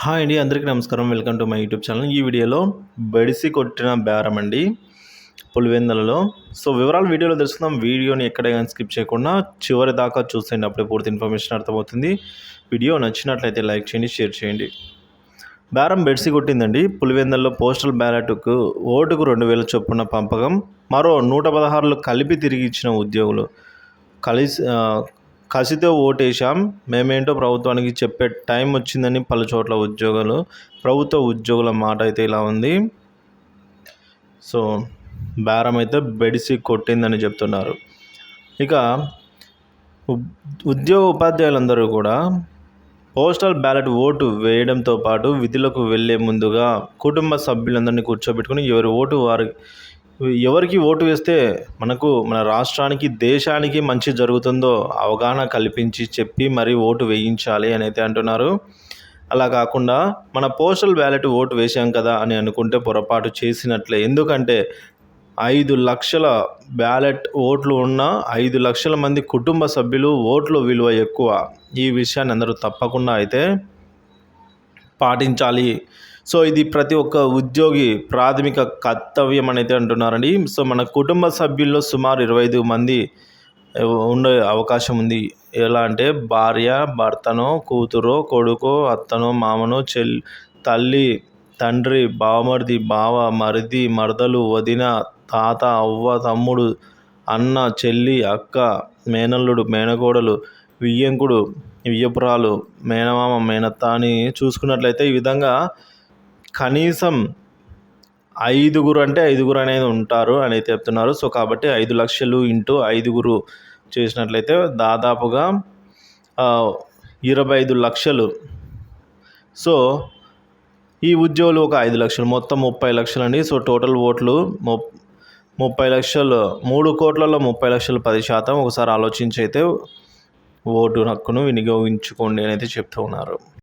Hi అండి, అందరికీ నమస్కారం. Welcome to my YouTube channel. ఈ వీడియోలో బెడిసి కొట్టిన బేరం అండి పులివెందులలో. సో వివరాలు వీడియోలో తెలుసుకుందాం. వీడియోని ఎక్కడ కానీ స్కిప్ చేయకుండా చివరి దాకా చూసేయండి, అప్పుడే పూర్తి ఇన్ఫర్మేషన్ అర్థమవుతుంది. వీడియో నచ్చినట్లయితే లైక్ చేయండి, షేర్ చేయండి. బేరం బెడిసి కొట్టిందండి. పులివెందులలో పోస్టల్ బ్యాలెట్కు ఓటుకు 2000 చొప్పున పంపకం, మరో 116 కలిపి తిరిగి ఇచ్చిన ఉద్యోగులు. కసితో ఓటేశాం, మేమేంటో ప్రభుత్వానికి చెప్పే టైం వచ్చిందని పలు చోట్ల ప్రభుత్వ ఉద్యోగుల మాట అయితే ఇలా ఉంది. సో బేరం అయితే బెడిసి కొట్టిందని చెప్తున్నారు. ఇక ఉపాధ్యాయులందరూ కూడా పోస్టల్ బ్యాలెట్ ఓటు వేయడంతో పాటు విధులకు వెళ్లే ముందుగా కుటుంబ సభ్యులందరినీ కూర్చోబెట్టుకుని ఎవరికి ఓటు వేస్తే మన రాష్ట్రానికి, దేశానికి మంచి జరుగుతుందో అవగాహన కల్పించి చెప్పి మరీ ఓటు వేయించాలి అని అయితే అంటున్నారు. అలా కాకుండా మన పోస్టల్ బ్యాలెట్ ఓటు వేసాం కదా అని అనుకుంటే పొరపాటు చేసినట్లే. ఎందుకంటే 5 లక్షల బ్యాలెట్ ఓట్లు ఉన్న 5 లక్షల మంది కుటుంబ సభ్యులు ఓట్ల విలువ ఎక్కువ. ఈ విషయాన్ని అందరూ తప్పకుండా అయితే పాటించాలి. సో ఇది ప్రతి ఒక్క ఉద్యోగి ప్రాథమిక కర్తవ్యం అని అయితే అంటున్నారండి. సో మన కుటుంబ సభ్యుల్లో సుమారు 25 మంది ఉండే అవకాశం ఉంది. ఎలా అంటే భార్య, భర్తనో, కూతురో, కొడుకో, అత్తనో, మామనో, తల్లి, తండ్రి, బావమరిది, బావ, మరిది, మరదలు, వదిన, తాత, అవ్వ, తమ్ముడు, అన్న, చెల్లి, అక్క, మేనల్లుడు, మేనకోడలు, వియ్యంకుడు, వియ్యపురాలు, మేనమామ, మేనత్త అని చూసుకున్నట్లయితే ఈ విధంగా కనీసం 5 అనేది ఉంటారు అని అయితే చెప్తున్నారు. సో కాబట్టి 5 లక్షలు ఇంటూ 5 చేసినట్లయితే దాదాపుగా 25 లక్షలు. సో ఈ ఉద్యోగులు ఒక 5 లక్షలు, మొత్తం 30 లక్షలు అండి. సో టోటల్ ఓట్లు 30 లక్షలు, 3 కోట్లలో 30 లక్షలు 10%. ఒకసారి ఆలోచించి అయితే ఓటు హక్కును వినియోగించుకోండి అని అయితే చెప్తూ ఉన్నారు.